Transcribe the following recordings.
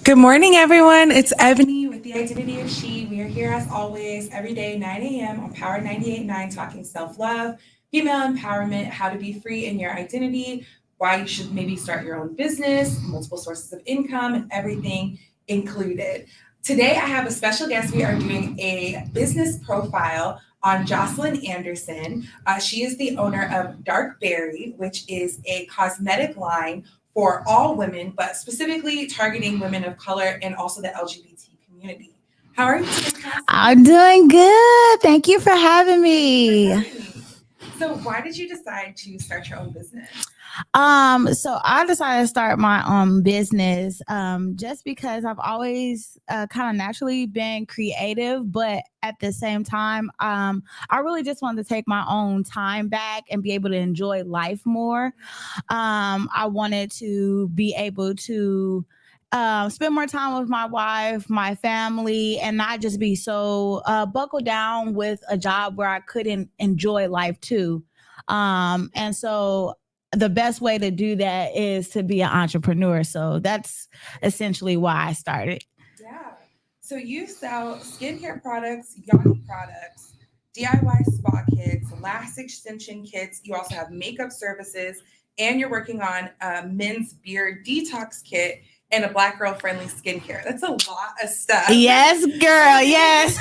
Good morning, everyone. It's Ebony with the Identity of She. We are here as always every day, 9 a.m. on Power 98.9, talking self love, female empowerment, how to be free in your identity, why you should maybe start your own business, multiple sources of income, and everything included. Today, I have a special guest. We are doing a business profile on Jasylyn Anderson. She is the owner of Darkbare, which is a cosmetic line for all women, but specifically targeting women of color and also the LGBT community. How are you today, Cass? I'm doing good. Thank you for having me. So why did you decide to start your own business? So I decided to start my own business just because I've always kind of naturally been creative, but at the same time, I really just wanted to take my own time back and be able to enjoy life more. I wanted to be able to spend more time with my wife, my family, and not just be so buckled down with a job where I couldn't enjoy life too. And so the best way to do that is to be an entrepreneur. So that's essentially why I started. Yeah. So you sell skincare products, yoni products, DIY spa kits, lash extension kits. You also have makeup services, and you're working on a men's beard detox kit and a black girl friendly skincare. That's a lot of stuff. Yes, girl. Yes.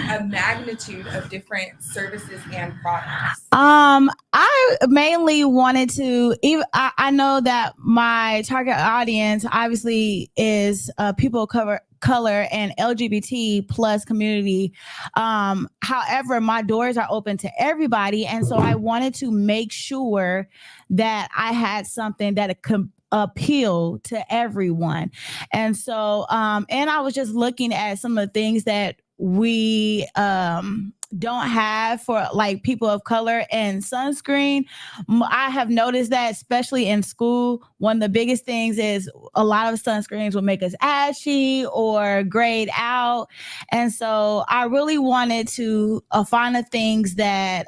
A magnitude of different services and products. I mainly wanted to. Even I know that my target audience obviously is people of color and LGBT plus community. However, my doors are open to everybody, and so I wanted to make sure that I had something that could appeal to everyone. And so and I was just looking at some of the things that we don't have for like people of color, and sunscreen. I have noticed that especially in school, one of the biggest things is a lot of sunscreens will make us ashy or grayed out. And so I really wanted to find the things that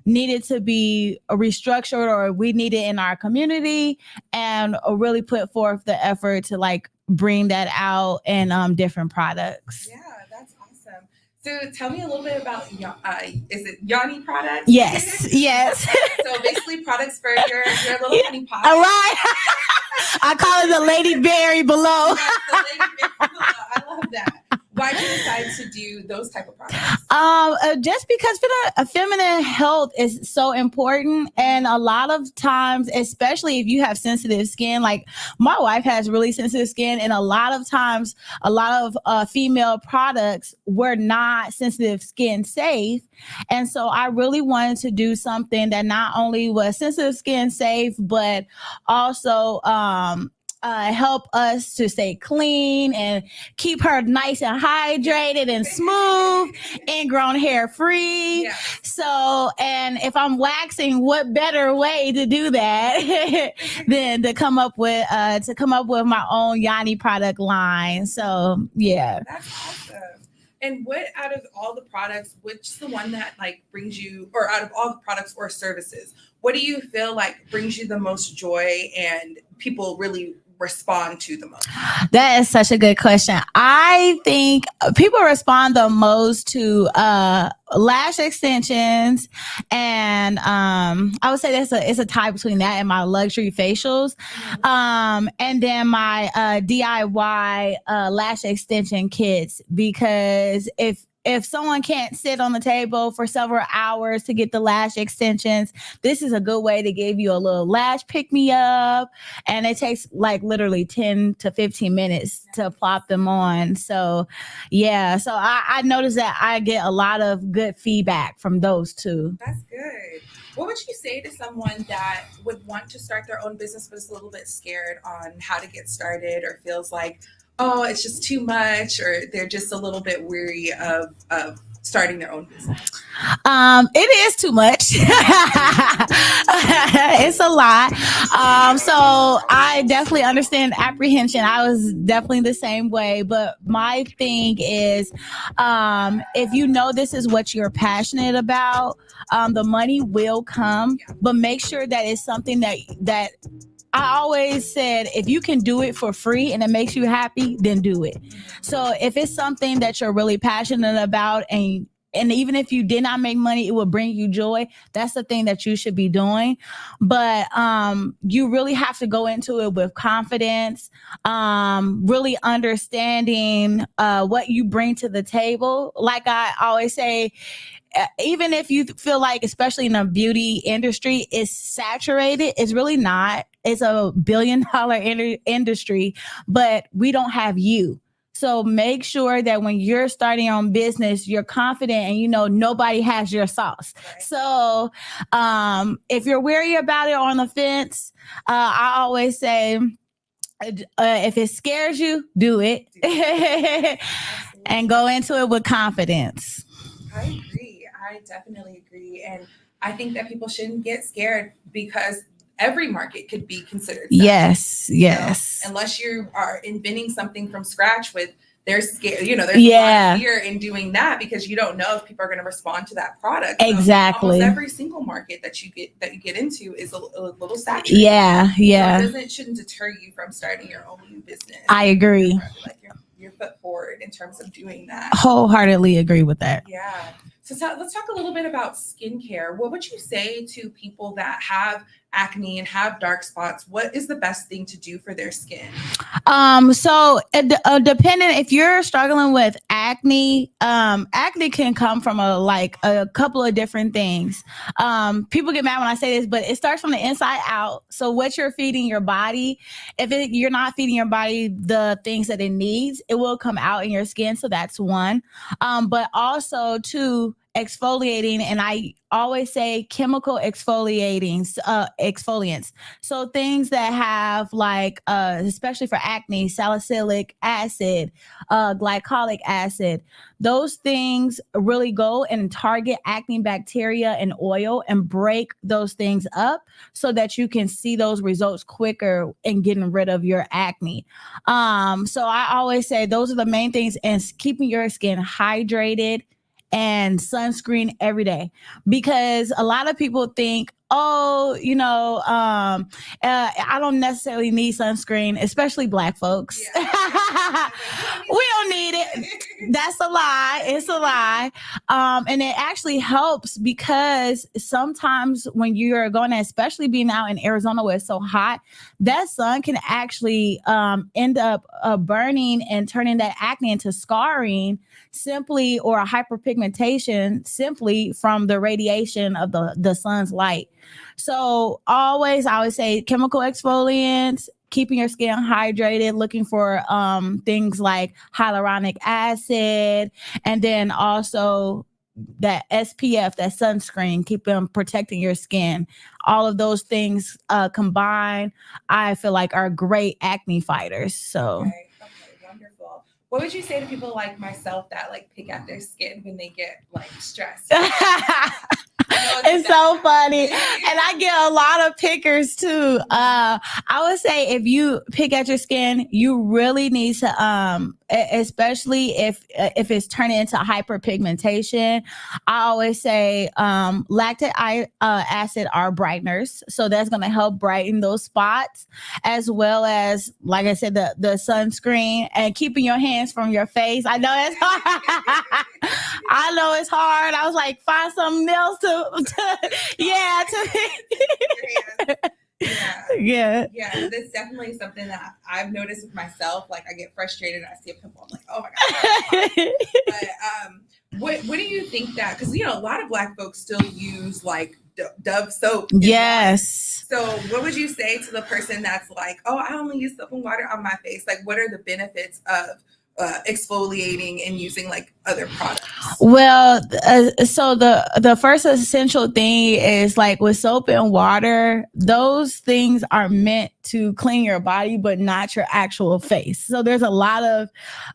needed to be restructured or we needed in our community, and really put forth the effort to like bring that out in different products. Yeah, that's awesome. So tell me a little bit about, is it yoni products? Yes, yes. So basically products for your little honey pot. All right. I call it the Lady Berry below. Yes, the Lady Berry below. I love that. Why did you decide to do those type of products? Just because feminine health is so important, and a lot of times, especially if you have sensitive skin, like my wife has really sensitive skin, and a lot of times, a lot of female products were not sensitive skin safe, and so I really wanted to do something that not only was sensitive skin safe, but also help us to stay clean and keep her nice and hydrated and smooth, ingrown hair free. Yeah. So, and if I'm waxing, what better way to do that than to come up with my own yoni product line? So, yeah. That's awesome. And what out of all the products, which's the one that like brings you, or out of all the products or services, what do you feel like brings you the most joy and people really respond to the most? That is such a good question. I think people respond the most to lash extensions, and I would say it's a tie between that and my luxury facials, and then my DIY lash extension kits, because if someone can't sit on the table for several hours to get the lash extensions, this is a good way to give you a little lash pick me up. And it takes like literally 10 to 15 minutes to plop them on. So, yeah. So I noticed that I get a lot of good feedback from those two. That's good. What would you say to someone that would want to start their own business but is a little bit scared on how to get started, or feels like, oh, it's just too much, or they're just a little bit weary of starting their own business? It is too much. It's a lot. So I definitely understand apprehension. I was definitely the same way. But my thing is, if you know this is what you're passionate about, the money will come, but make sure that it's something that I always said, if you can do it for free and it makes you happy, then do it. So if it's something that you're really passionate about, and even if you did not make money, it will bring you joy. That's the thing that you should be doing. But you really have to go into it with confidence, really understanding what you bring to the table. Like I always say, even if you feel like, especially in the beauty industry, it's saturated, it's really not. It's a $1 billion industry, but we don't have you. So make sure that when you're starting your own business, you're confident and you know nobody has your sauce. Right. So if you're weary about it or on the fence, I always say, if it scares you, do it. And go into it with confidence. I agree. I definitely agree. And I think that people shouldn't get scared because every market could be considered saturated. Yes, yes. You know? Unless you are inventing something from scratch with there's scare, there's a lot of fear in doing that because you don't know if people are going to respond to that product. Exactly. So almost every single market that you get into is a little saturated. Yeah. So it shouldn't deter you from starting your own new business. I agree. Like your foot forward in terms of doing that. Wholeheartedly agree with that. Yeah. So let's talk a little bit about skincare. What would you say to people that have acne and have dark spots? What is the best thing to do for their skin? So depending if you're struggling with acne, acne can come from a couple of different things. People get mad when I say this, but it starts from the inside out. So what you're feeding your body, if you're not feeding your body the things that it needs, it will come out in your skin. So that's one. But also two, exfoliating, and I always say chemical exfoliants. So things that have especially for acne, salicylic acid, glycolic acid, those things really go and target acne bacteria and oil and break those things up so that you can see those results quicker in getting rid of your acne. So I always say those are the main things, and keeping your skin hydrated and sunscreen every day, because a lot of people think, I don't necessarily need sunscreen, especially Black folks. Yeah. We don't need it. That's a lie. It's a lie. And it actually helps because sometimes when you're going to, especially being out in Arizona where it's so hot, that sun can actually end up burning and turning that acne into scarring simply, or a hyperpigmentation simply from the radiation of the sun's light. So I always say chemical exfoliants, keeping your skin hydrated, looking for things like hyaluronic acid, and then also that SPF, that sunscreen, keep them protecting your skin. All of those things combined, I feel like are great acne fighters. So. Okay, wonderful. What would you say to people like myself that pick at their skin when they get stressed? It's so funny. And I get a lot of pickers too. I would say if you pick at your skin, you really need to, especially if it's turning into hyperpigmentation, I always say lactic acid are brighteners. So that's going to help brighten those spots, as well as, like I said, the sunscreen and keeping your hands from your face. I know it's hard. I know it's hard. I was like, find something else to yeah. Yeah, that's definitely something that I've noticed with myself. Like I get frustrated and I see a pimple, I'm like, oh my god. But what do you think that, because a lot of Black folks still use Dove soap? Yes. So what would you say to the person that's like, oh, I only use soap and water on my face? Like, what are the benefits of exfoliating and using other products? Well, so the first essential thing is with soap and water, those things are meant to clean your body, but not your actual face. So there's a lot of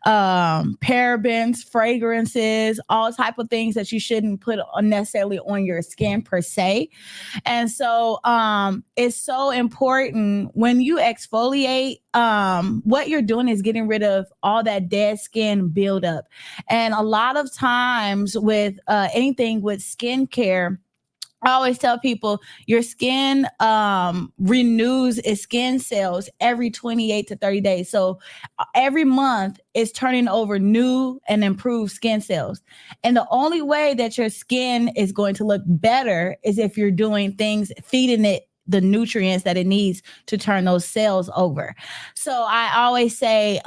parabens, fragrances, all type of things that you shouldn't put necessarily on your skin per se. And so it's so important when you exfoliate, what you're doing is getting rid of all that dead skin buildup. And a lot of times with anything with skincare, I always tell people your skin renews its skin cells every 28 to 30 days. So every month is turning over new and improved skin cells. And the only way that your skin is going to look better is if you're doing things, feeding it the nutrients that it needs to turn those cells over. So I always say,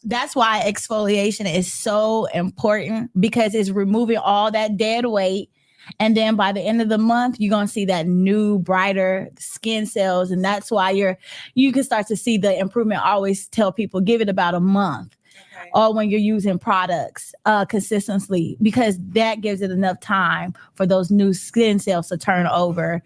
that's why exfoliation is so important, because it's removing all that dead weight, and then by the end of the month, you're going to see that new, brighter skin cells. And that's why you can start to see the improvement. I always tell people, give it about a month. Okay. Or when you're using products consistently, because that gives it enough time for those new skin cells to turn over.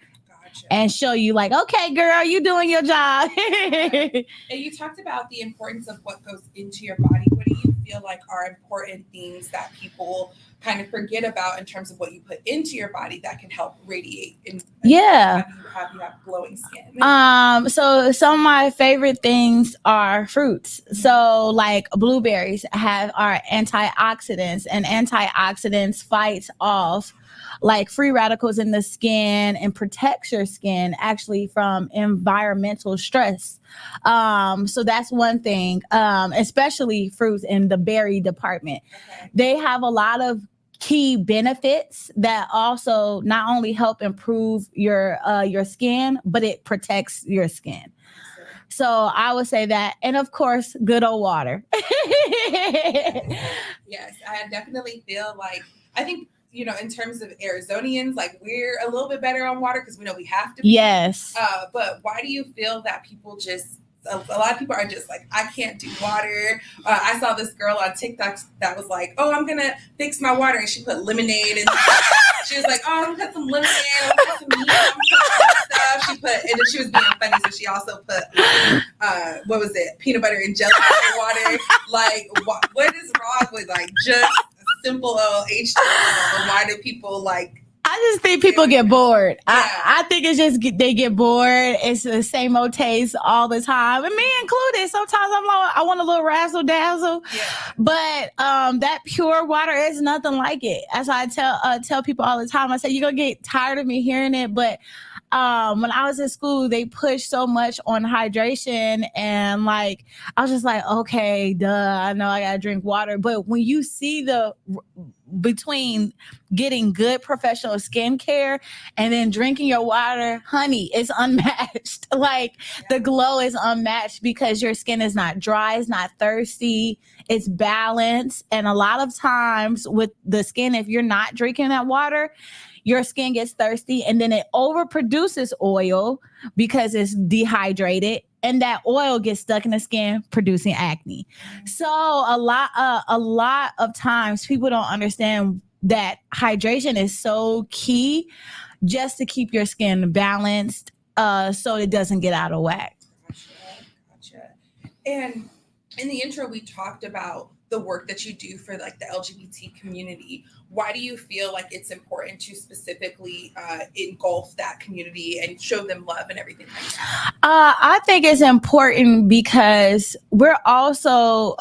And show you like, okay, girl, you doing your job. And you talked about the importance of what goes into your body. What do you feel like are important things that people kind of forget about in terms of what you put into your body that can help radiate and have you have glowing skin? So some of my favorite things are fruits. So like blueberries are antioxidants, and antioxidants fights off like free radicals in the skin and protects your skin actually from environmental stress. So that's one thing, especially fruits in the berry department. Okay. They have a lot of key benefits that also not only help improve your skin, but it protects your skin. So I would say that, and of course, good old water. Yes, I definitely feel like, I think, in terms of Arizonians, like we're a little bit better on water because we know we have to be. Yes. But why do you feel that people a lot of people are just like, I can't do water. I saw this girl on TikTok that was like, oh, I'm going to fix my water. And she put lemonade and she was like, oh, I'm going to put some lemonade. I'm going to put some meat. I'm going to put stuff. And then she was being funny. So she also put, what was it? Peanut butter and jelly in water. Like, what is wrong with like just simple old H2O? And why do people like? I just think people get bored. Yeah. I think it's just they get bored. It's the same old taste all the time, and me included. Sometimes I'm like, I want a little razzle dazzle, but that pure water is nothing like it. As I tell people all the time, I say you're gonna get tired of me hearing it, but when I was in school, they pushed so much on hydration, and like I was just like, okay, duh, I know I gotta drink water. But when you see between getting good professional skincare and then drinking your water, honey, it's unmatched. Like the glow is unmatched because your skin is not dry, it's not thirsty, it's balanced. And a lot of times with the skin, if you're not drinking that water, your skin gets thirsty and then it overproduces oil because it's dehydrated. And that oil gets stuck in the skin, producing acne. So a lot of times people don't understand that hydration is so key just to keep your skin balanced, so it doesn't get out of whack. Gotcha. And in the intro, we talked about the work that you do for like the LGBT community. Why do you feel like it's important to specifically engulf that community and show them love and everything like that? I think it's important because we're also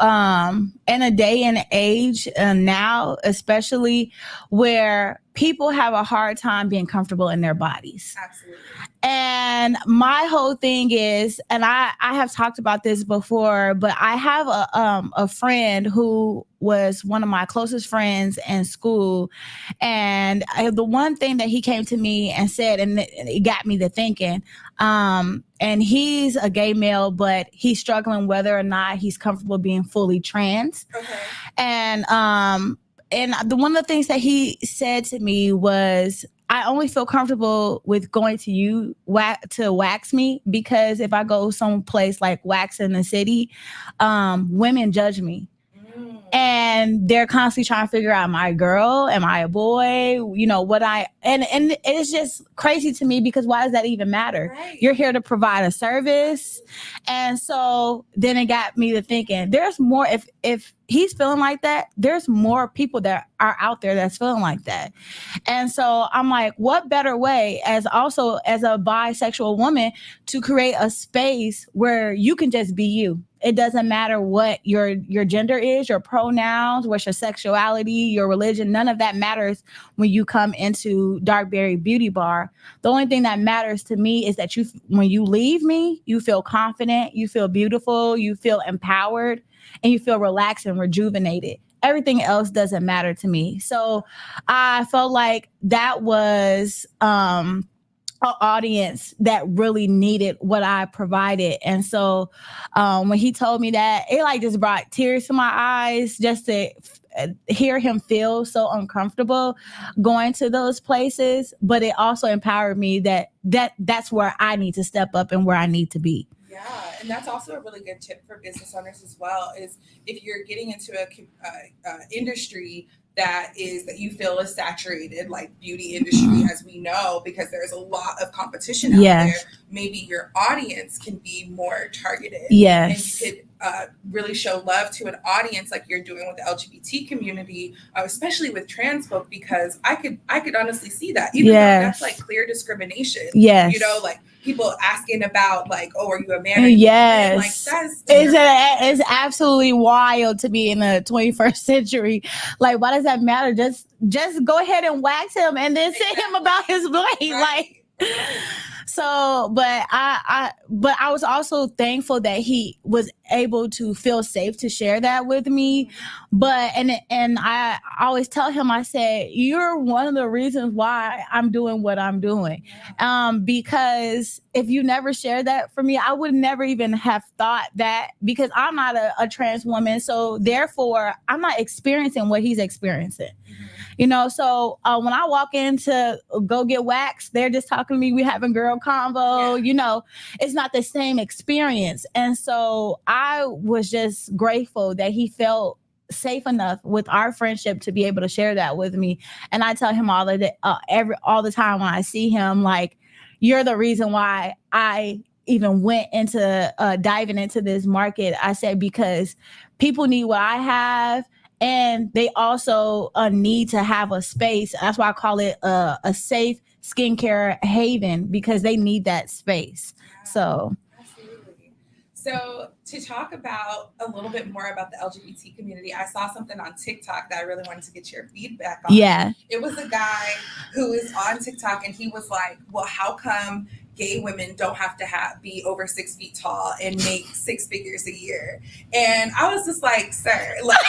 in a day and age now, especially where people have a hard time being comfortable in their bodies. Absolutely. And my whole thing is, and I have talked about this before, but I have a friend who was one of my closest friends in school. And the one thing that he came to me and said, and it got me to thinking, and he's a gay male, but he's struggling whether or not he's comfortable being fully trans. Okay. And one of the things that he said to me was, I only feel comfortable with going to you to wax me because if I go someplace like Wax in the City, women judge me. And they're constantly trying to figure out, am I a girl? Am I a boy? And it's just crazy to me because why does that even matter? Right. You're here to provide a service. And so then it got me to thinking, there's more, if he's feeling like that, there's more people that are out there that's feeling like that. And so I'm like, what better way as a bisexual woman to create a space where you can just be you it doesn't matter what your gender is, your pronouns, what's your sexuality, your religion. None of that matters when you come into Darkbare Beauty Bar. The only thing that matters to me is that when you leave me, you feel confident, you feel beautiful, you feel empowered, and you feel relaxed and rejuvenated. Everything else doesn't matter to me. So I felt like that was an audience that really needed what I provided. And so when he told me that, it like just brought tears to my eyes just to hear him feel so uncomfortable going to those places. But it also empowered me that's where I need to step up and where I need to be. Yeah, and that's also a really good tip for business owners as well, is if you're getting into a industry that you feel is saturated, like beauty industry, as we know, because there's a lot of competition out there, maybe your audience can be more targeted. Yes. And you could really show love to an audience like you're doing with the LGBT community, especially with trans folk, because I could honestly see that, even though that's like clear discrimination. Yes. You know, like people asking about like, oh, are you a man? Yes. Like that's it's absolutely wild to be in the 21st century. Like, why does that matter? Just go ahead and wax him and then send him about his way. Right. Like, so, but I was also thankful that he was able to feel safe to share that with me. But and I always tell him, I said, you're one of the reasons why I'm doing what I'm doing. Because if you never shared that for me, I would never even have thought that, because I'm not a trans woman. So therefore, I'm not experiencing what he's experiencing. You know, so when I walk in to go get waxed, they're just talking to me. We having girl convo, you know, it's not the same experience. And so I was just grateful that he felt safe enough with our friendship to be able to share that with me. And I tell him all the time when I see him, like, you're the reason why I even went into diving into this market. I said, because people need what I have. And they also need to have a space. That's why I call it a safe skincare haven, because they need that space. So, absolutely. So to talk about a little bit more about the LGBT community, I saw something on TikTok that I really wanted to get your feedback on. Yeah. It was a guy who is on TikTok, and he was like, well, how come gay women don't have to be over 6 feet tall and make 6 figures a year? And I was just like, sir, like,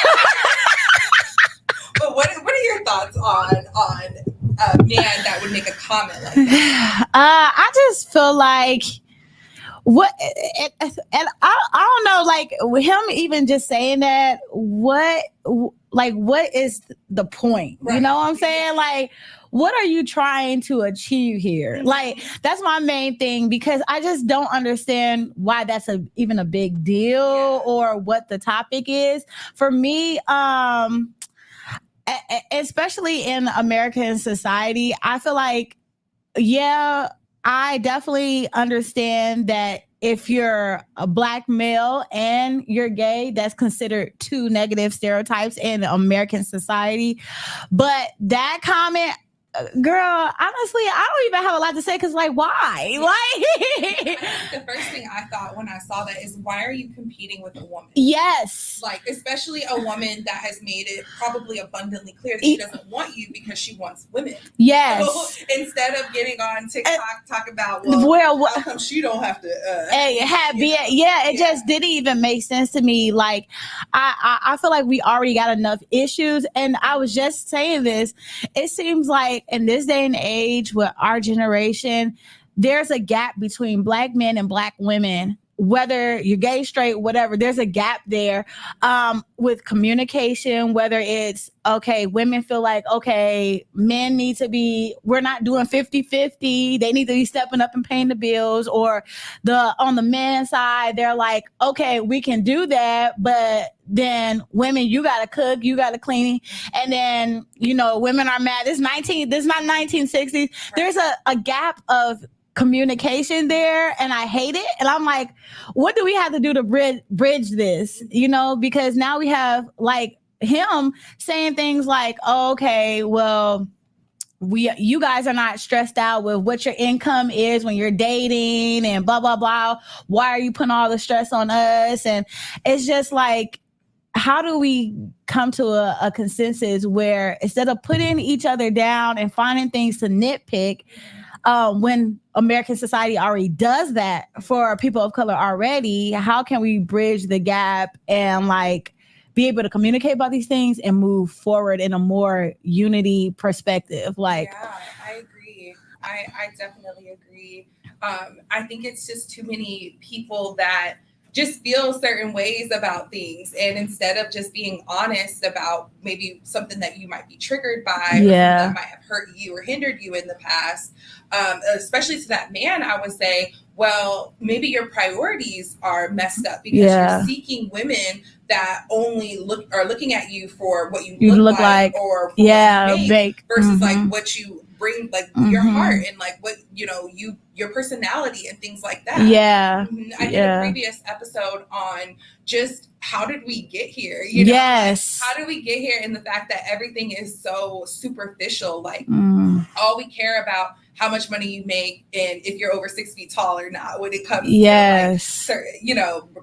but what are your thoughts on a man that would make a comment like that? I just feel like and I don't know, like, him even just saying that, what is the point? Right. You know what I'm saying? Like, what are you trying to achieve here? Mm-hmm. Like, that's my main thing, because I just don't understand why that's even a big deal, or what the topic is. For me, especially in American society, I feel like, I definitely understand that if you're a Black male and you're gay, that's considered 2 negative stereotypes in American society. But that comment, girl, honestly, I don't even have a lot to say, because, like, why? Like, the first thing I thought when I saw that is, why are you competing with a woman? Yes. Like, especially a woman that has made it probably abundantly clear that she doesn't want you because she wants women. Yes. So instead of getting on TikTok, talk about, well, how come she don't have to it just didn't even make sense to me. Like, I feel like we already got enough issues. And I was just saying this, it seems like in this day and age with our generation, there's a gap between Black men and Black women, whether you're gay, straight, whatever. There's a gap there with communication, whether it's, okay, women feel like, okay, men need to be, we're not doing 50-50. They need to be stepping up and paying the bills. Or on the men's side, they're like, okay, we can do that, but then women, you got to cook, you got to clean. And then, you know, women are mad. This is not 1960s. Right. There's a gap of communication there, and I hate it. And I'm like, what do we have to do to bridge this? You know, because now we have like him saying things like, oh, okay, well, you guys are not stressed out with what your income is when you're dating and blah blah blah. Why are you putting all the stress on us? And it's just like, how do we come to a consensus where instead of putting each other down and finding things to nitpick, when American society already does that for people of color already, how can we bridge the gap and like be able to communicate about these things and move forward in a more unity perspective? Like, yeah, I agree. I definitely agree. I think it's just too many people that just feel certain ways about things, and instead of just being honest about maybe something that you might be triggered by, or something that might have hurt you or hindered you in the past, especially to that man, I would say, well, maybe your priorities are messed up because you're seeking women that only are looking at you for what you look like or for what you make versus like what you bring, like your heart and like what your personality and things like that. I did a previous episode on just how did we get here, like, how did we get here, and the fact that everything is so superficial, like all we care about how much money you make and if you're over 6 feet tall or not when it comes to like,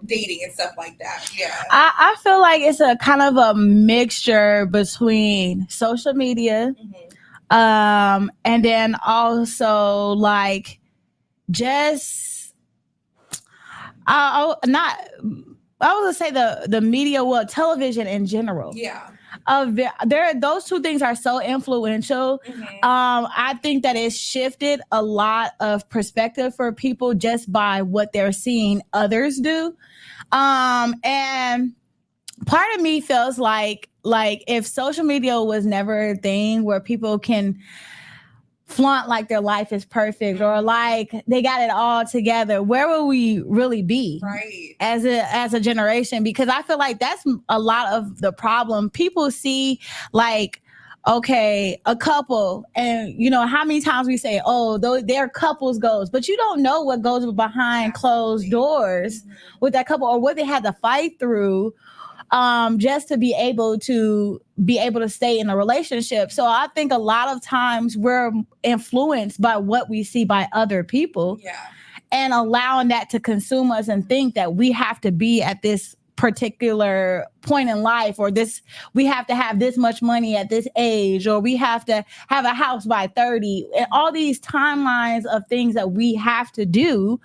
dating and stuff like that. I feel like it's a kind of a mixture between social media and then also like just I was gonna say the media, well, television in general. Those two things are so influential. I think that it's shifted a lot of perspective for people just by what they're seeing others do. And part of me feels like if social media was never a thing where people can flaunt like their life is perfect or like they got it all together, where will we really be as a generation? Because I feel like that's a lot of the problem. People see like, okay, a couple, and how many times we say, oh, they're couples goals, but you don't know what goes behind closed doors with that couple, or what they had to fight through just to be able to stay in a relationship. So I think a lot of times we're influenced by what we see by other people and allowing that to consume us and think that we have to be at this particular point in life, or we have to have this much money at this age, or we have to have a house by 30, and all these timelines of things that we have to do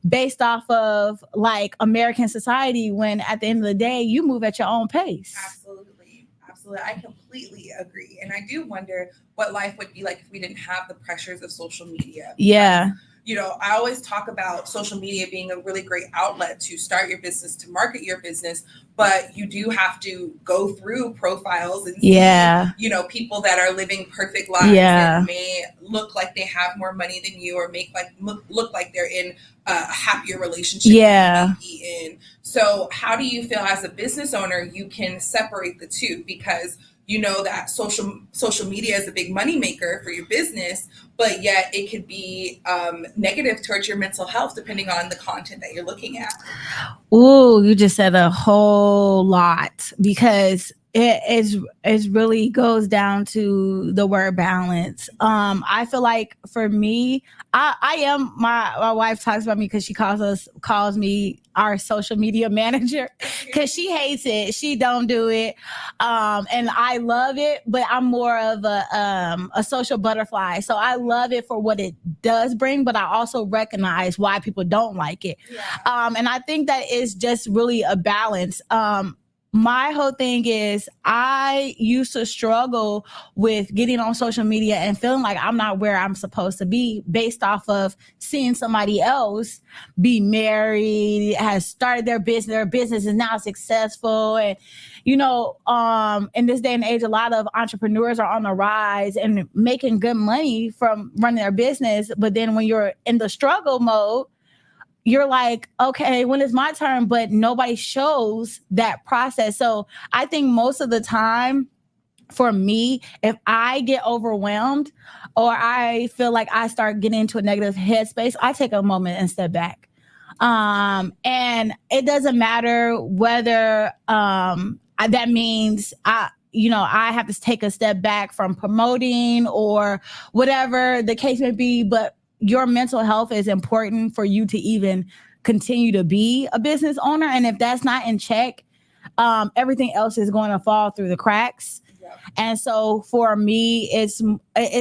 based off of like American society, when at the end of the day you move at your own pace. Absolutely. I completely agree. And I do wonder what life would be like if we didn't have the pressures of social media. I always talk about social media being a really great outlet to start your business, to market your business, but you do have to go through profiles and see, people that are living perfect lives that may look like they have more money than you, or look like they're in a happier relationship than you may be in. So how do you feel as a business owner you can separate the two? Because you know that social media is a big money maker for your business, but yet it could be negative towards your mental health depending on the content that you're looking at. Ooh, you just said a whole lot, because it really goes down to the word balance. I feel like for me, I am, my wife talks about me because she calls me our social media manager, because she hates it. She don't do it. And I love it, but I'm more of a social butterfly. So I love it for what it does bring, but I also recognize why people don't like it. And I think that is just really a balance. My whole thing is I used to struggle with getting on social media and feeling like I'm not where I'm supposed to be based off of seeing somebody else be married, has started their business is now successful. And, in this day and age, a lot of entrepreneurs are on the rise and making good money from running their business. But then when you're in the struggle mode, you're like, okay, when is my turn? But nobody shows that process. So I think most of the time for me, if I get overwhelmed or I feel like I start getting into a negative headspace, I take a moment and step back. And it doesn't matter whether that means I have to take a step back from promoting or whatever the case may be, but your mental health is important for you to even continue to be a business owner. And if that's not in check, everything else is going to fall through the cracks. Yep. And so for me, it's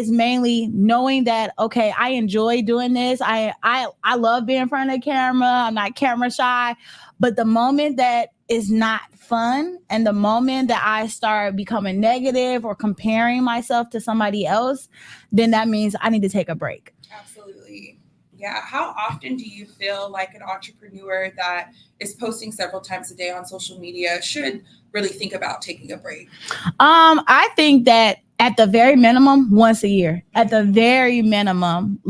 mainly knowing that, okay, I enjoy doing this. I love being in front of the camera. I'm not camera shy. But the moment that is not fun and the moment that I start becoming negative or comparing myself to somebody else, then that means I need to take a break. Absolutely. Yeah. How often do you feel like an entrepreneur that is posting several times a day on social media should really think about taking a break? I think that at the very minimum, once a year, at the very minimum,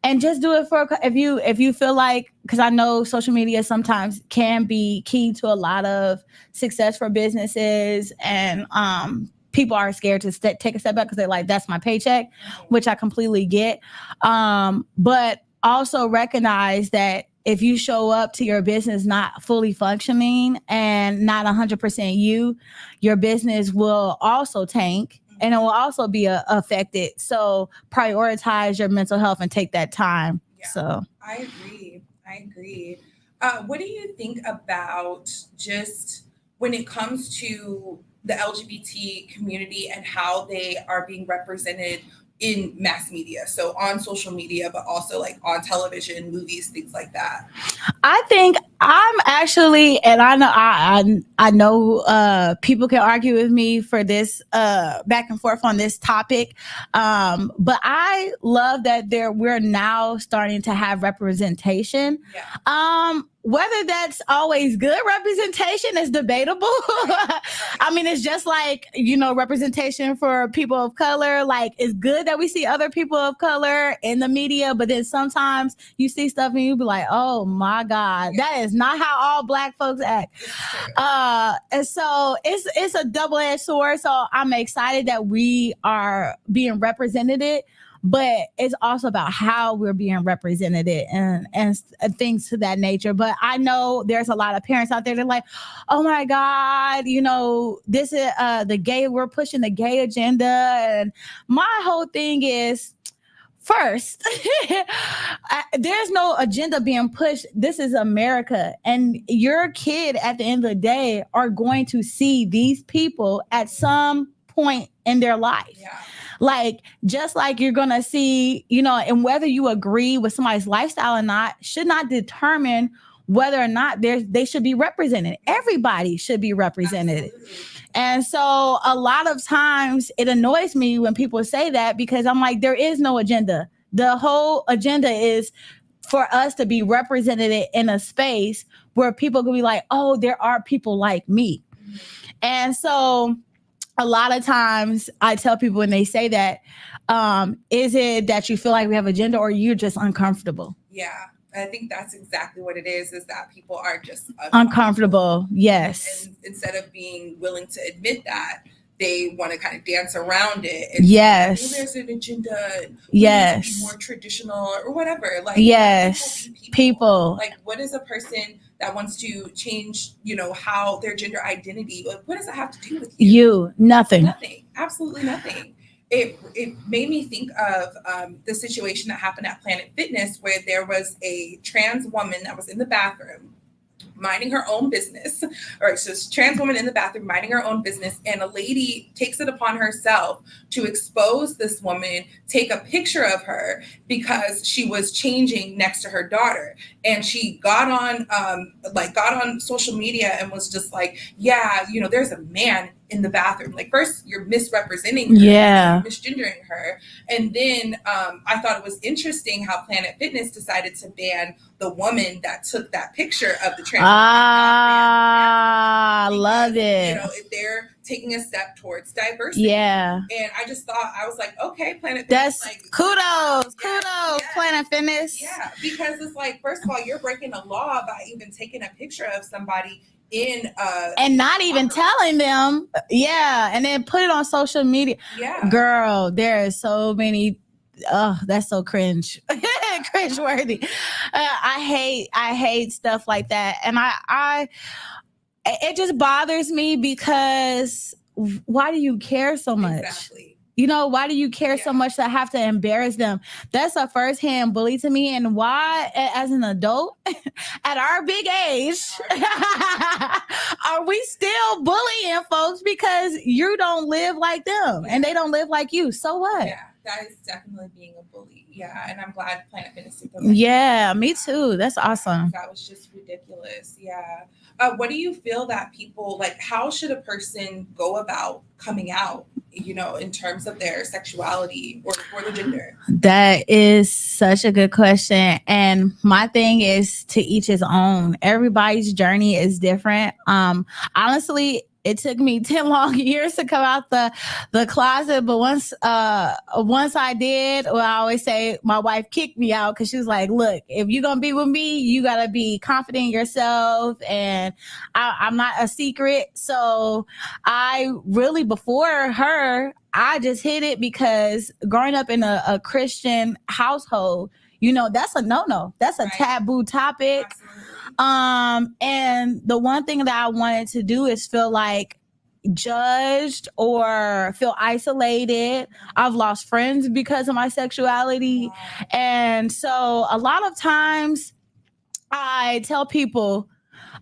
and just do it for, if you feel like, because I know social media sometimes can be key to a lot of success for businesses, and people are scared to take a step back because they're like, that's my paycheck, which I completely get. But also recognize that if you show up to your business not fully functioning and not 100% your business will also tank and it will also be affected. So prioritize your mental health and take that time. Yeah, so I agree. What do you think about just when it comes to the LGBT community and how they are being represented in mass media? So on social media, but also like on television, movies, things like that. I think I'm actually, and I know people can argue with me for this back and forth on this topic, but I love that we're now starting to have representation. Yeah. Whether that's always good representation is debatable. Right. I mean, it's just like, representation for people of color. Like, it's good that we see other people of color in the media, but then sometimes you see stuff and you be like, oh my God, that is not how all Black folks act. And so it's a double-edged sword. So I'm excited that we are being represented, but it's also about how we're being represented and things to that nature. But I know there's a lot of parents out there that are like, oh my God, this is we're pushing the gay agenda. And my whole thing is, first, there's no agenda being pushed. This is America. And your kid at the end of the day are going to see these people at some point in their life. Yeah. Like, just like you're going to see, and whether you agree with somebody's lifestyle or not should not determine whether or not they should be represented. Everybody should be represented. Absolutely. And so a lot of times it annoys me when people say that, because I'm like, there is no agenda. The whole agenda is for us to be represented in a space where people can be like, oh, there are people like me. Mm-hmm. And so a lot of times I tell people when they say that, is it that you feel like we have agenda or you're just uncomfortable? Yeah. I think that's exactly what it is that people are just uncomfortable. Yes. And instead of being willing to admit that, they want to kind of dance around it. And yes. Say, there's an agenda. Yes. Need to be more traditional or whatever. Like, yes. People. Like, what is a person that wants to change, how their gender identity, what does it have to do with you? Nothing. Nothing. Absolutely nothing. It made me think of the situation that happened at Planet Fitness, where there was a trans woman that was in the bathroom minding her own business, or so it's a trans woman in the bathroom minding her own business, and a lady takes it upon herself to expose this woman, take a picture of her because she was changing next to her daughter, and she got on social media and was just like, yeah, there's a man in the bathroom. Like, first you're misrepresenting her, you're misgendering her, and then I thought it was interesting how Planet Fitness decided to ban the woman that took that picture of the trans. I love it. If they're taking a step towards diversity. Yeah. And I just thought, I was like, okay, Planet Fitness. That's kudos, Planet Fitness. Yeah, because it's like, first of all, you're breaking the law by even taking a picture of somebody and not even telling them. Yeah, and then put it on social media. Yeah, girl, there is so many. Oh, that's so cringe. Cringe-worthy. I hate stuff like that, and I it just bothers me because why do you care so much? Exactly. You know, why do you care so much to have to embarrass them? That's a firsthand bully to me. And why, as an adult, at our big age, are we still bullying folks because you don't live like them and they don't live like you? So what? Yeah, that is definitely being a bully. Yeah, and I'm glad Planet Fitness did that. Yeah, me too. That's awesome. That was just ridiculous. Yeah. What do you feel that people like? How should a person go about coming out? You know, in terms of their sexuality or the gender. That is such a good question. And my thing is to each his own. Everybody's journey is different. Honestly, it took me 10 long years to come out the closet, but once I did, well, I always say my wife kicked me out because she was like, look, if you're gonna be with me, you gotta be confident in yourself, and I'm not a secret. So I really, before her, I just hid it because growing up in a Christian household, you know, that's a no-no. That's a taboo topic. Absolutely. And the one thing that I wanted to do is feel like judged or feel isolated. I've lost friends because of my sexuality. Wow. And so a lot of times I tell people,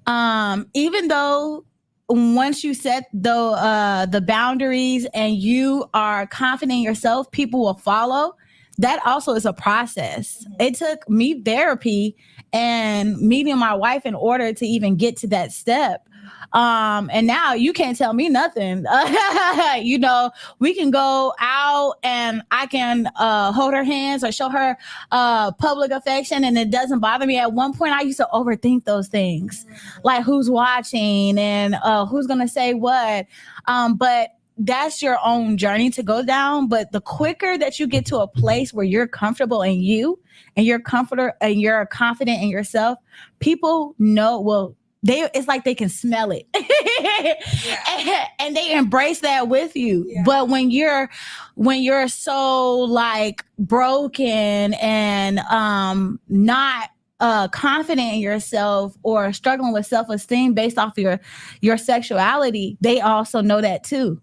even though once you set the boundaries and you are confident in yourself, people will follow. That also is a process. Mm-hmm. It took me therapy and meeting my wife in order to even get to that step. And now you can't tell me nothing. You know, we can go out and I can hold her hands or show her public affection, and it doesn't bother me. At one point, I used to overthink those things, like who's watching and who's gonna say what. But that's your own journey to go down. But the quicker that you get to a place where you're comfortable in you and you're confident in yourself, people know, well, it's like they can smell it. Yeah. and they embrace that with you. Yeah. But when you're so like broken and not confident in yourself or struggling with self-esteem based off your sexuality, they also know that too.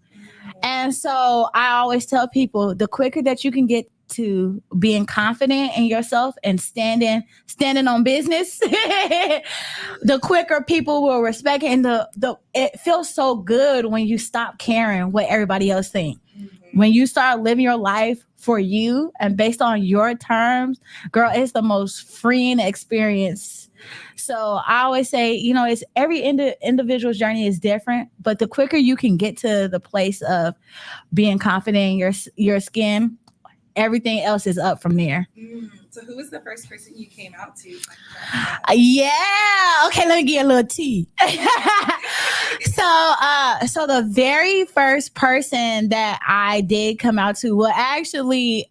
And so I always tell people, the quicker that you can get to being confident in yourself and standing on business, the quicker people will respect it. And it feels so good when you stop caring what everybody else thinks. Mm-hmm. When you start living your life for you and based on your terms, girl, it's the most freeing experience. So I always say, you know, it's every individual's journey is different, but the quicker you can get to the place of being confident in your skin, everything else is up from there. So who was the first person you came out to? Yeah. Okay, let me get a little tea. So the very first person that I did come out to, well, actually,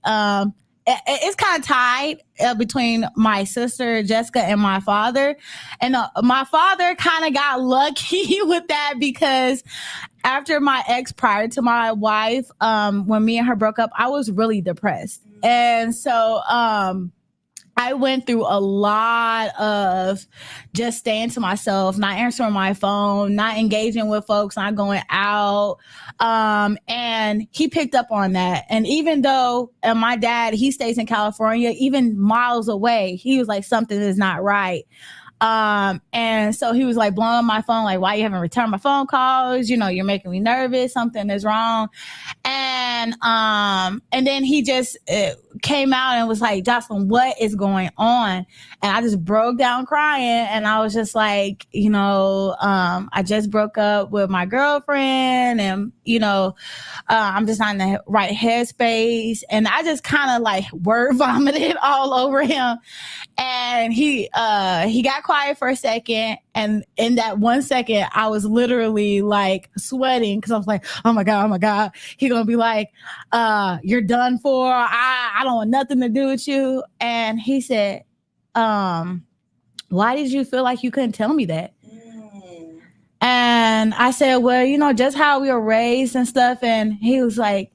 it's kind of tied between my sister Jessica and my father. And my father kind of got lucky with that because after my ex, prior to my wife, when me and her broke up, I was really depressed. And so I went through a lot of just staying to myself, not answering my phone, not engaging with folks, not going out. And he picked up on that. And even though my dad, he stays in California, even miles away, he was like, something is not right. And so he was like blowing my phone, like, why you haven't returned my phone calls? You know, you're making me nervous. Something is wrong. And then he just came out and was like, Jasylyn, what is going on? And I just broke down crying. And I was just like, you know, I just broke up with my girlfriend and, you know, I'm just not in the right headspace. And I just kind of like word vomited all over him. And he got quiet for a second. And in that 1 second, I was literally like sweating because I was like, oh my God. He gonna be like, you're done for. I don't want nothing to do with you. And he said, why did you feel like you couldn't tell me that? And I said, well, you know, just how we were raised and stuff. And he was like,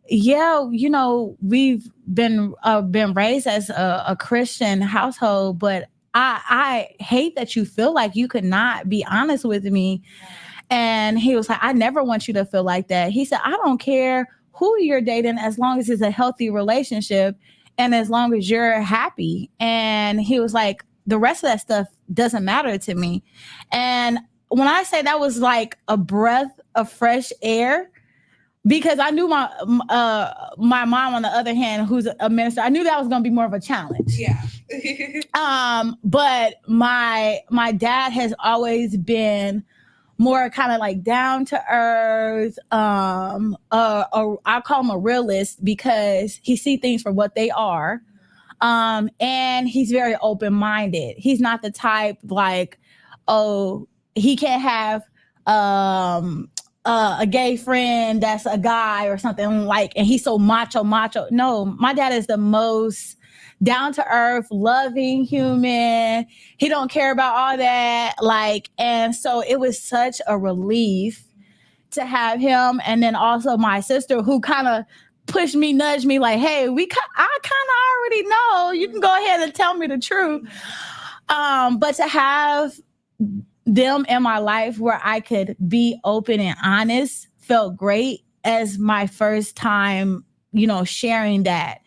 yeah, you know, we've been raised as a Christian household, but I hate that you feel like you could not be honest with me. And he was like, I never want you to feel like that. He said, I don't care who you're dating as long as it's a healthy relationship and as long as you're happy. And he was like, the rest of that stuff doesn't matter to me. And when I say that was like a breath of fresh air, because I knew my mom, on the other hand, who's a minister, I knew that was going to be more of a challenge. Yeah. But my dad has always been more kind of like down to earth. I call him a realist because he sees things for what they are. And he's very open-minded. He's not the type like, oh, he can't have a gay friend that's a guy or something like, and he's so macho. No, my dad is the most down to earth, loving human. He don't care about all that. Like, and so it was such a relief to have him. And then also my sister, who kind of pushed me, nudged me like, hey, I kind of already know. You can go ahead and tell me the truth. But to have them in my life where I could be open and honest felt great as my first time, sharing that.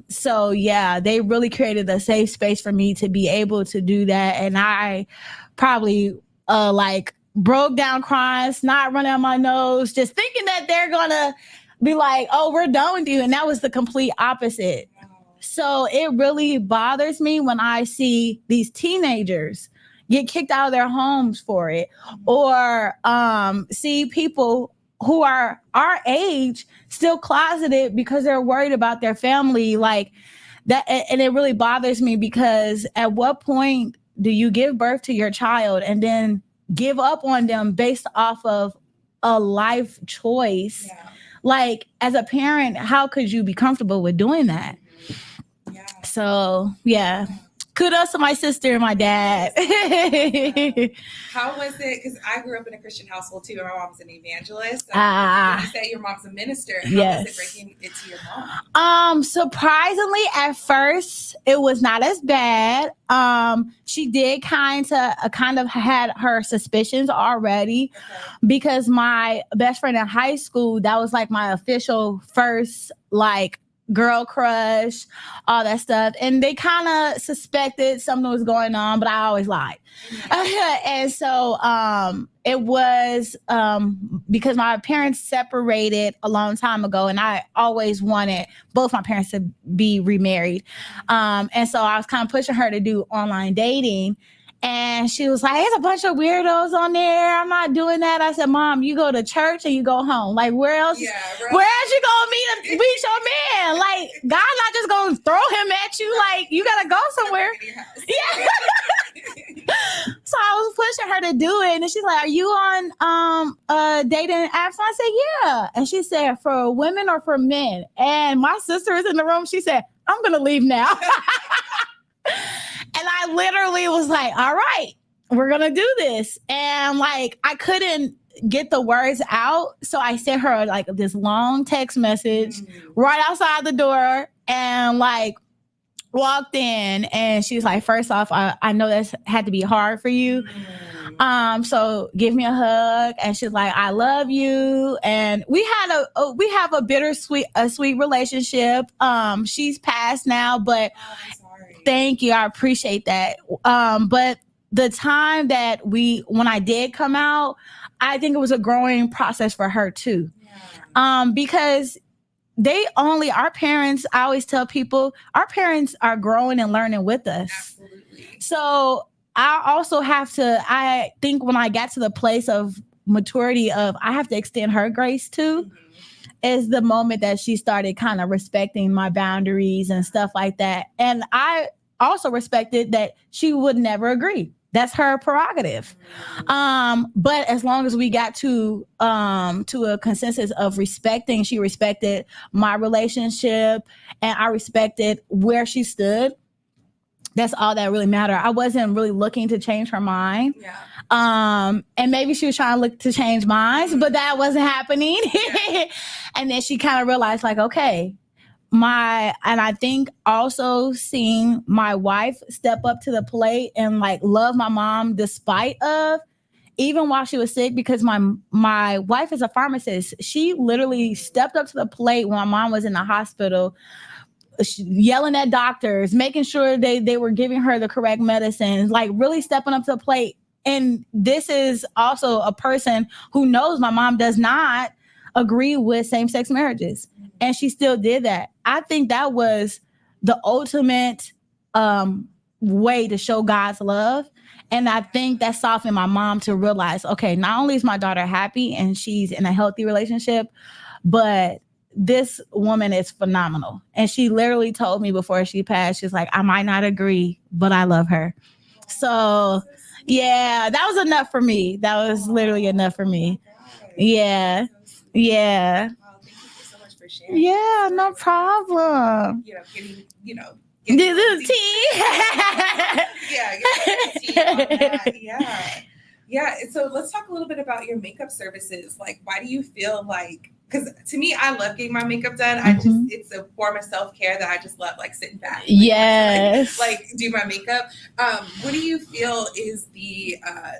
So yeah, they really created a safe space for me to be able to do that. And I probably like broke down crying, snot running out my nose, just thinking that they're gonna be like, oh, we're done with you. And that was the complete opposite. So it really bothers me when I see these teenagers get kicked out of their homes for it, or see people who are our age still closeted because they're worried about their family, like that. And it really bothers me because at what point do you give birth to your child and then give up on them based off of a life choice? Yeah. Like, as a parent, how could you be comfortable with doing that? Yeah. So yeah. Kudos to my sister and my dad. How was it? Because I grew up in a Christian household too. My mom's an evangelist. So you say your mom's a minister. How was it breaking it to your mom? Surprisingly, at first, it was not as bad. She did kind of had her suspicions already, because my best friend in high school, that was like my official first like girl crush, all that stuff. And they kind of suspected something was going on, but I always lied. And so it was because my parents separated a long time ago, and I always wanted both my parents to be remarried. And so I was kind of pushing her to do online dating. And she was like, there's a bunch of weirdos on there. I'm not doing that. I said, Mom, you go to church and you go home. Like, where else you gonna meet your man? Like, God's not just gonna throw him at you. Like, you gotta go somewhere. Yeah. So I was pushing her to do it. And she's like, are you on dating apps? And I said, yeah. And she said, for women or for men? And my sister is in the room. She said, I'm gonna leave now. And I literally was like, all right, we're going to do this. And like, I couldn't get the words out. So I sent her like this long text message right outside the door, and like walked in, and she was like, first off, I know that's had to be hard for you. So give me a hug. And she's like, I love you. And we have a sweet relationship. She's passed now, but thank you. I appreciate that. But the time that when I did come out, I think it was a growing process for her too. Yeah. Because our parents, I always tell people, our parents are growing and learning with us. Absolutely. So I also I think when I got to the place of maturity of, I have to extend her grace too. Is the moment that she started kind of respecting my boundaries and stuff like that. And I also respected that she would never agree. That's her prerogative. But as long as we got to a consensus of respecting, she respected my relationship and I respected where she stood. That's all that really mattered. I wasn't really looking to change her mind. Yeah. And maybe she was trying to look to change minds, but that wasn't happening. Yeah. And then she kind of realized like, okay, and I think also seeing my wife step up to the plate and like love my mom despite of, even while she was sick, because my wife is a pharmacist, she literally stepped up to the plate when my mom was in the hospital, yelling at doctors, making sure they were giving her the correct medicines, like really stepping up to the plate. And this is also a person who knows my mom does not agree with same-sex marriages. And she still did that. I think that was the ultimate way to show God's love. And I think that softened my mom to realize, okay, not only is my daughter happy and she's in a healthy relationship, but this woman is phenomenal. And she literally told me before she passed, she's like, I might not agree, but I love her. So yeah, that was enough for me. That was literally enough for me. Yeah. Yeah. Thank you so much for sharing. Yeah, no problem. Getting the tea. Tea on that. Yeah. So let's talk a little bit about your makeup services. Like, why do you feel like, because to me, I love getting my makeup done. It's a form of self-care that I just love, like sitting back. Yes. Like do my makeup. What do you feel is the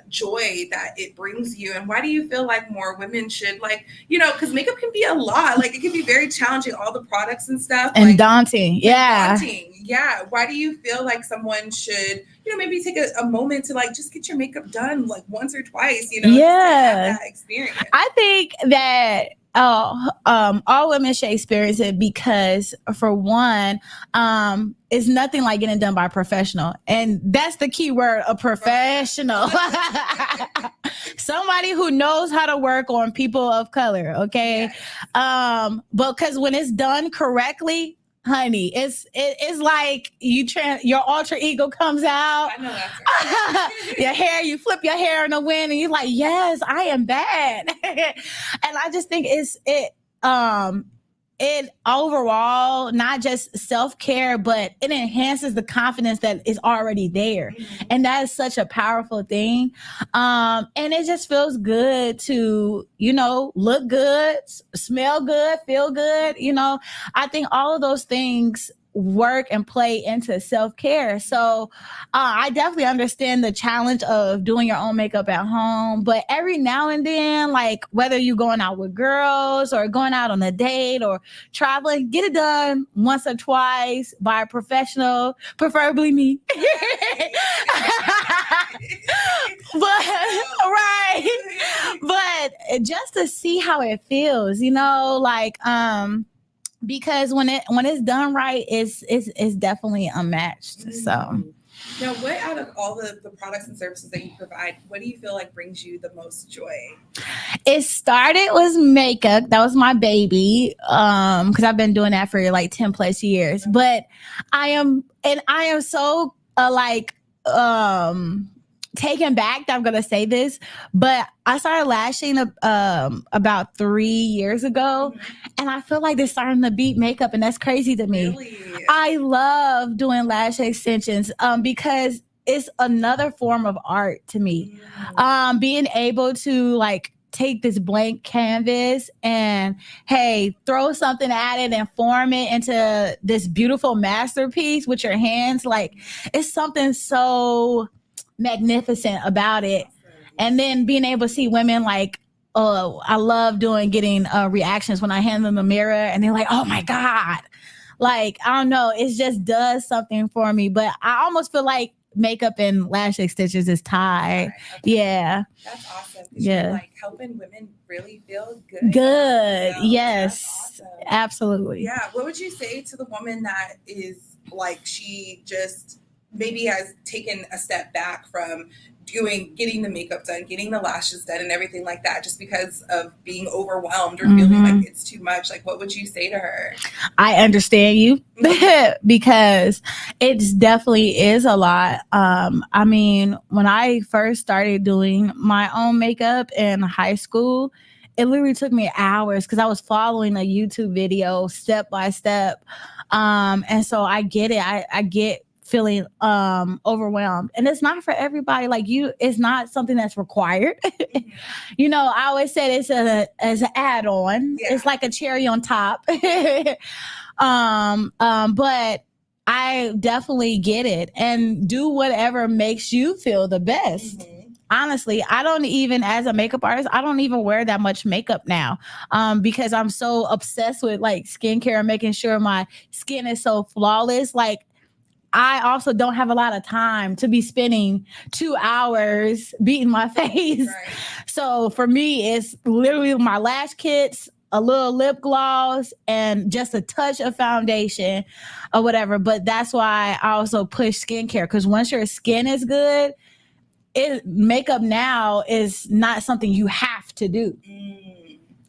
joy that it brings you? And why do you feel like more women should, like, because makeup can be a lot. Like, it can be very challenging, all the products and stuff. And like, daunting. Yeah. Yeah. Why do you feel like someone should, maybe take a moment to like just get your makeup done like once or twice, just to have that experience? I think that all women should experience it because, for one, it's nothing like getting done by a professional. And that's the key word, a professional. Somebody who knows how to work on people of color, okay? Yes. But because when it's done correctly, honey, it's like your alter ego comes out. I know that's your hair, you flip your hair in the wind and you're like, yes, I am bad. And I just think it overall, not just self-care, but it enhances the confidence that is already there. Mm-hmm. And that is such a powerful thing. And it just feels good to, look good, smell good, feel good. I think all of those things work and play into self-care. So I definitely understand the challenge of doing your own makeup at home, but every now and then, like whether you're going out with girls or going out on a date or traveling, get it done once or twice by a professional, preferably me. But just to see how it feels, because when it's done right, it's definitely unmatched. Mm-hmm. So now, what out of all the products and services that you provide, what do you feel like brings you the most joy? It started with makeup. That was my baby. Because I've been doing that for like 10 plus years. Mm-hmm. But I am so taken back that I'm gonna say this, but I started lashing about 3 years ago, and I feel like they're starting to beat makeup, and that's crazy to me. Really? I love doing lash extensions because it's another form of art to me. Being able to like take this blank canvas and throw something at it and form it into this beautiful masterpiece with your hands, like it's something so magnificent about it. And then being able to see women like, I love getting reactions when I hand them the mirror and they're like, oh my God. Like, I don't know, it just does something for me. But I almost feel like makeup and lash extensions is tied. Right, okay. Yeah. That's awesome. Yeah. You're like helping women really feel good. Good. Yes. Awesome. Absolutely. Yeah. What would you say to the woman that is like, she just maybe has taken a step back from getting the makeup done, getting the lashes done and everything like that, just because of being overwhelmed or feeling like it's too much? Like, what would you say to her? I understand you because it definitely is a lot. I mean, when I first started doing my own makeup in high school, it literally took me hours because I was following a YouTube video step by step. And so I get it. I get feeling overwhelmed, and it's not for everybody. Like it's not something that's required. I always say it's as an add-on. Yeah. It's like a cherry on top. But I definitely get it, and do whatever makes you feel the best. honestly, I don't even, as a makeup artist, I don't even wear that much makeup now, because I'm so obsessed with like skincare and making sure my skin is so flawless. Like, I also don't have a lot of time to be spending 2 hours beating my face. Right. So for me, it's literally my lash kits, a little lip gloss, and just a touch of foundation or whatever. But that's why I also push skincare, because once your skin is good, makeup now is not something you have to do.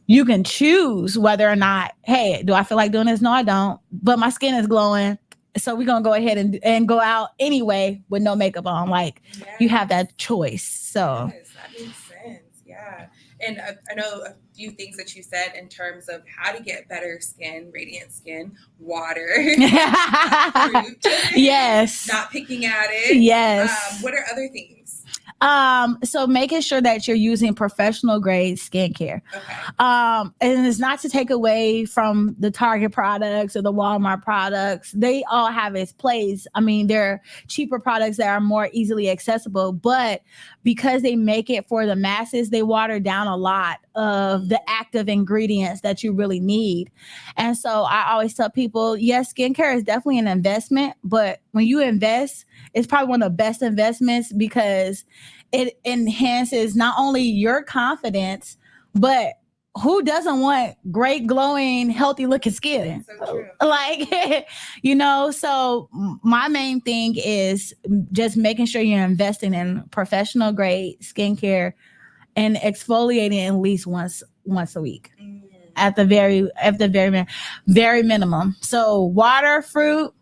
You can choose whether or not, hey, do I feel like doing this? No, I don't. But my skin is glowing. So we're going to go ahead and go out anyway with no makeup on. Like, you have that choice. So yes, that makes sense. Yeah. And I know a few things that you said in terms of how to get better skin, radiant skin, water, fruit. Yes. Not picking at it. Yes. What are other things? So making sure that you're using professional grade skincare. Okay. And it's not to take away from the Target products or the Walmart products. They all have its place. I mean, they're cheaper products that are more easily accessible, but because they make it for the masses, they water down a lot of the active ingredients that you really need. And so I always tell people, yes, skincare is definitely an investment, but when you invest, it's probably one of the best investments because it enhances not only your confidence, but who doesn't want great, glowing, healthy looking skin? So true. Like, so my main thing is just making sure you're investing in professional grade skincare and exfoliating at least once a week. At the very minimum. So water, fruit,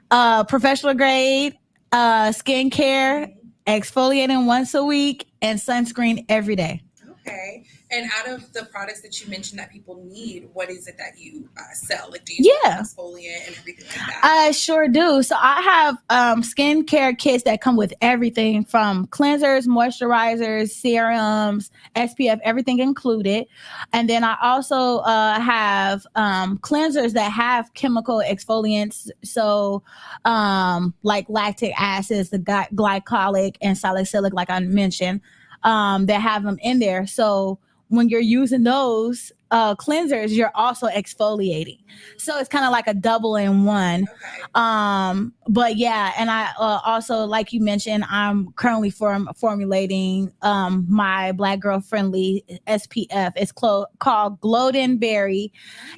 professional grade, skincare, exfoliating once a week, and sunscreen every day. Okay. And out of the products that you mentioned that people need, what is it that you sell? Like, do you sell exfoliant and everything like that? I sure do. So I have skincare kits that come with everything from cleansers, moisturizers, serums, SPF, everything included. And then I also have cleansers that have chemical exfoliants. So like lactic acids, the glycolic and salicylic, like I mentioned, that have them in there. So when you're using those cleansers, you're also exfoliating. So it's kind of like a double in one. Okay. But yeah, and I also, like you mentioned, I'm currently formulating my Black girl friendly SPF. It's called Golden Berry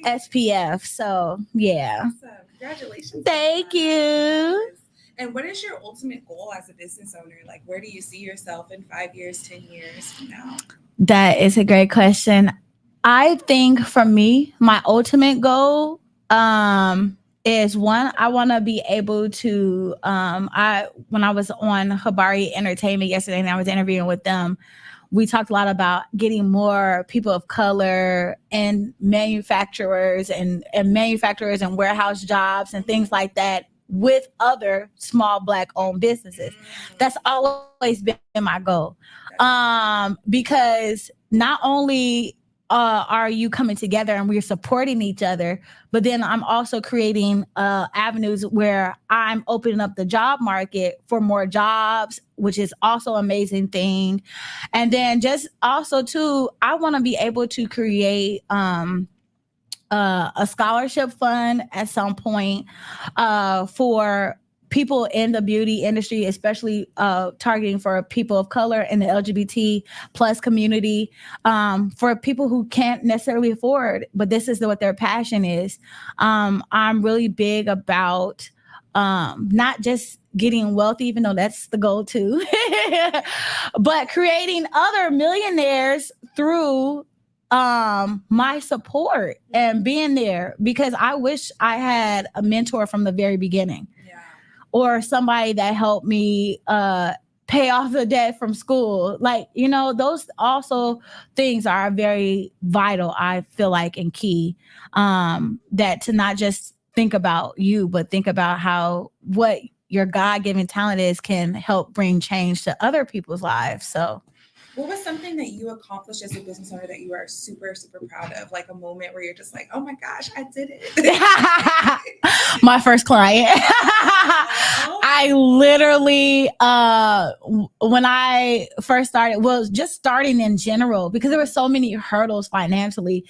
SPF. So yeah. Awesome. Congratulations. Thank you. And what is your ultimate goal as a business owner? Like, where do you see yourself in 5 years, 10 years from now? That is a great question. I think for me, my ultimate goal is one, I want to be able to, when I was on Habari Entertainment yesterday and I was interviewing with them, we talked a lot about getting more people of color and manufacturers and warehouse jobs and things like that with other small Black owned businesses. That's always been my goal. Because not only are you coming together and we're supporting each other, but then I'm also creating avenues where I'm opening up the job market for more jobs, which is also an amazing thing. And then just also too, I want to be able to create a scholarship fund at some point for people in the beauty industry, especially targeting for people of color in the LGBT plus community, for people who can't necessarily afford, but this is what their passion is. I'm really big about not just getting wealthy, even though that's the goal too, but creating other millionaires through my support and being there, because I wish I had a mentor from the very beginning. Or somebody that helped me pay off the debt from school. Like, those also things are very vital, I feel like, and key, that to not just think about you, but think about what your God-given talent is can help bring change to other people's lives. So What was something that you accomplished as a business owner that you are super, super proud of? Like a moment where you're just like, oh my gosh, I did it. My first client. I literally, when I first started, well, just starting in general, because there were so many hurdles financially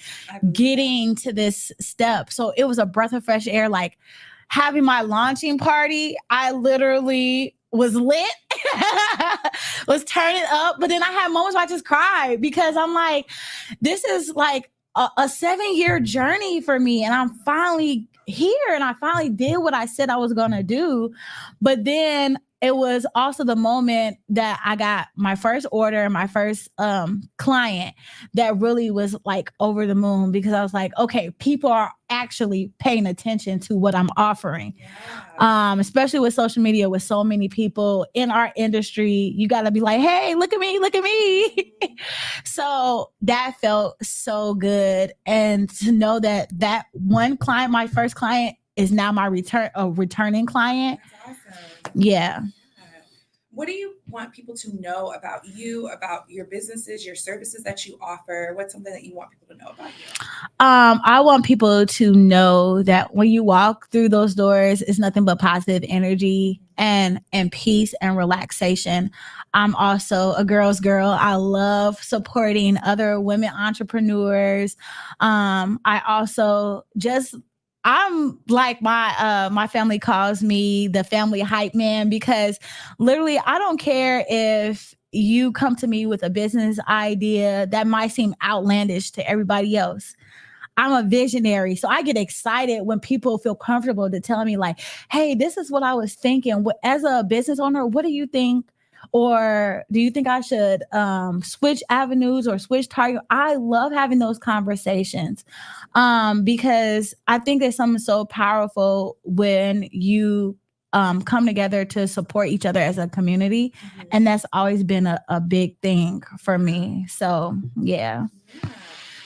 getting to this step. So it was a breath of fresh air. Like having my launching party, I literally was lit, was turning up. But then I had moments where I just cried because I'm like, this is like a 7-year journey for me. And I'm finally here and I finally did what I said I was going to do. But then it was also the moment that I got my first order, my first client that really was like over the moon because I was like, okay, people are actually paying attention to what I'm offering. Yeah. Especially with social media, with so many people in our industry, you got to be like, hey, look at me, look at me. So that felt so good. And to know that that one client, my first client, is now my returning client. That's awesome. Yeah. What do you want people to know about you, about your businesses, your services that you offer? What's something that you want people to know about you? I want people to know that when you walk through those doors, it's nothing but positive energy and peace and relaxation. I'm also a girl's girl. I love supporting other women entrepreneurs. I also just I'm like my family calls me the family hype man because literally I don't care if you come to me with a business idea that might seem outlandish to everybody else. I'm a visionary. So I get excited when people feel comfortable to tell me like, hey, this is what I was thinking. As a business owner, what do you think? Or do you think I should switch avenues or switch target? I love having those conversations because I think there's something so powerful when you come together to support each other as a community. Mhm. And that's always been a big thing for me. So, yeah. Yeah.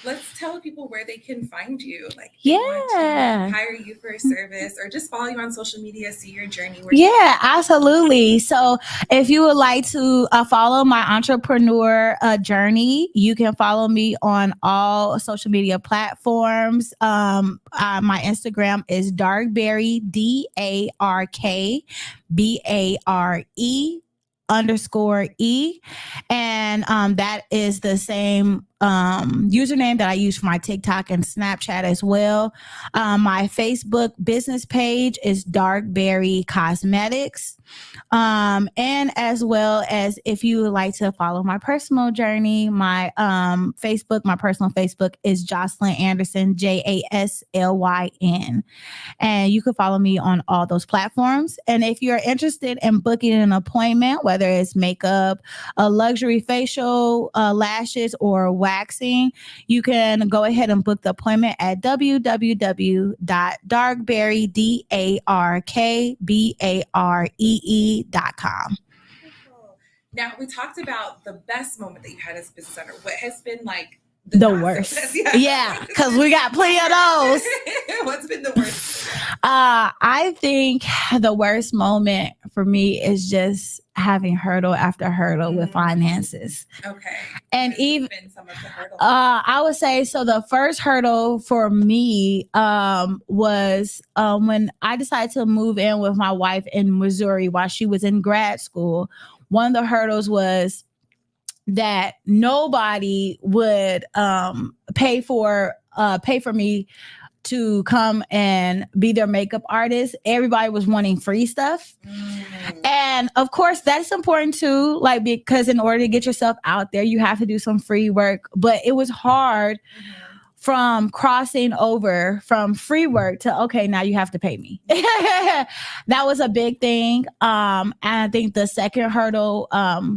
Let's tell people where they can find you. Like, they Yeah. want to hire you for a service or just follow you on social media, see your journey. Yeah, absolutely. So if you would like to follow my entrepreneur journey, you can follow me on all social media platforms. My Instagram is Darkbare, DARKBARE_E. And that is the same username that I use for my TikTok and Snapchat as well. My Facebook business page is Darkbare Cosmetics. And as well as if you would like to follow my personal journey, my my personal Facebook is Jasylyn Anderson, JASLYN. And you can follow me on all those platforms. And if you're interested in booking an appointment, whether it's makeup, a luxury facial, lashes, or waxing, you can go ahead and book the appointment at www.darkbare.com. Now, we talked about the best moment that you had as a business owner. What has been like the worst? Yeah, because we got plenty of those. What's been the worst? I think the worst moment for me is just having hurdle after hurdle with finances. Okay. And even been some of the hurdles? I would say so. The first hurdle for me was when I decided to move in with my wife in Missouri while she was in grad school. One of the hurdles was that nobody would pay for me to come and be their makeup artist. Everybody was wanting free stuff. And of course, that's important too, like, because in order to get yourself out there, you have to do some free work. But it was hard from crossing over from free work to, okay, now you have to pay me. That was a big thing. And I think the second hurdle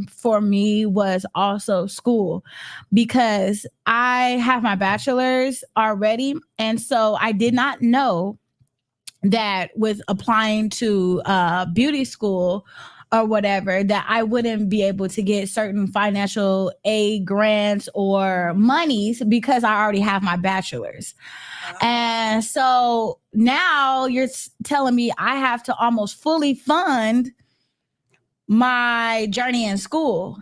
for me was also school, because I have my bachelor's already. And so I did not know that with applying to beauty school or whatever, that I wouldn't be able to get certain financial aid grants or monies because I already have my bachelor's. And so now you're telling me I have to almost fully fund my journey in school.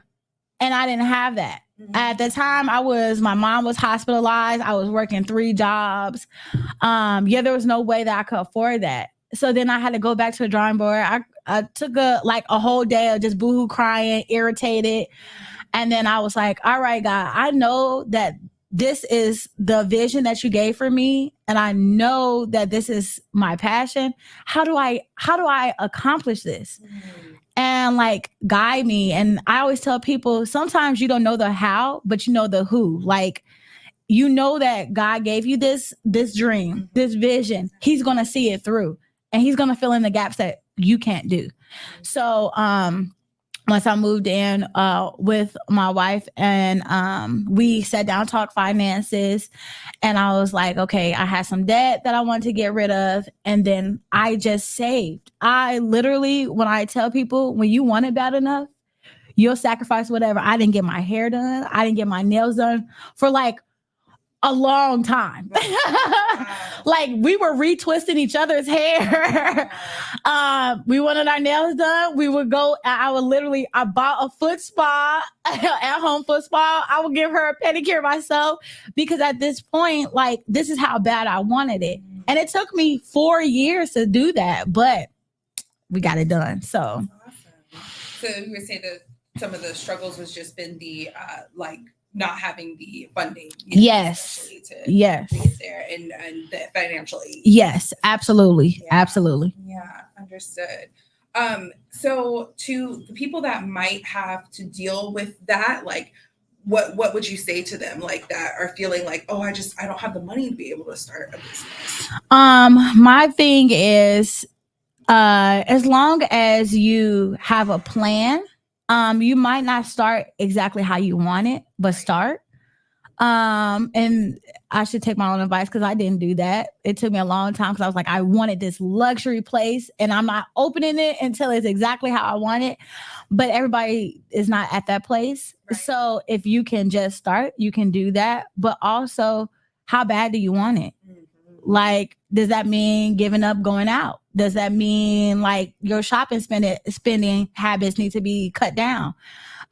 And I didn't have that. At the time, my mom was hospitalized. I was working 3 jobs. There was no way that I could afford that. So then I had to go back to the drawing board. I took a whole day of just boohoo crying, irritated. And then I was like, all right, God, I know that this is the vision that you gave for me. And I know that this is my passion. How do I accomplish this? And like guide me. And I always tell people, sometimes you don't know the how, but you know the who. Like, you know that God gave you this dream, this vision. He's going to see it through, and he's going to fill in the gaps that you can't do. So, once I moved in with my wife, and we sat down, talked finances, and I was like, okay, I had some debt that I wanted to get rid of, and then I just saved. I literally, when I tell people, when you want it bad enough, you'll sacrifice whatever. I didn't get my hair done. I didn't get my nails done for like a long time. Like, we were retwisting each other's hair. We wanted our nails done. We would go, I bought a foot spa, at home foot spa. I would give her a pedicure myself, because at this point, like, this is how bad I wanted it. And it took me 4 years to do that, but we got it done. So awesome. So you would say that some of the struggles was just been the not having the funding. Yes. To yes. get there, and the financial aid. Yes, absolutely. Yeah. Absolutely. Yeah, understood. So to the people that might have to deal with that, like, what would you say to them, like, that are feeling like, oh, I don't have the money to be able to start a business? My thing is, as long as you have a plan, you might not start exactly how you want it, but start. And I should take my own advice, because I didn't do that. It took me a long time, because I was like, I wanted this luxury place, and I'm not opening it until it's exactly how I want it. But everybody is not at that place. Right. So if you can just start, you can do that. But also, how bad do you want it? Like, does that mean giving up going out? Does that mean like your shopping spending habits need to be cut down?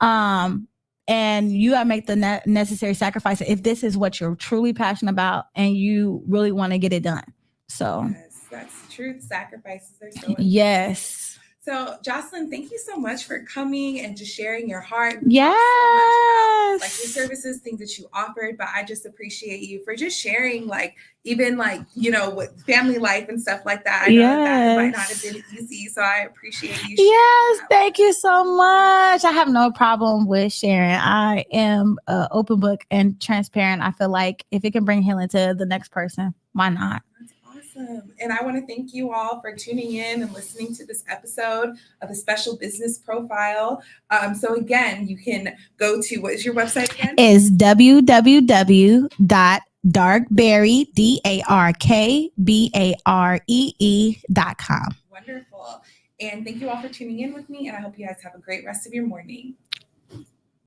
And you got to make the necessary sacrifice if this is what you're truly passionate about and you really want to get it done. So yes, that's the truth. Sacrifices are so important. Yes. So, Jasylyn, thank you so much for coming and just sharing your heart. Yes. So much about, like, your services, things that you offered, but I just appreciate you for just sharing, like, even like, with family life and stuff like that. I know that might not have been easy, so I appreciate you sharing. Yes, thank you so much. I have no problem with sharing. I am an open book and transparent. I feel like if it can bring healing to the next person, why not? Awesome. And I want to thank you all for tuning in and listening to this episode of the Special Business Profile. So again, you can go to, what is your website again? Is www.darkbaree.com. Wonderful. And thank you all for tuning in with me. And I hope you guys have a great rest of your morning.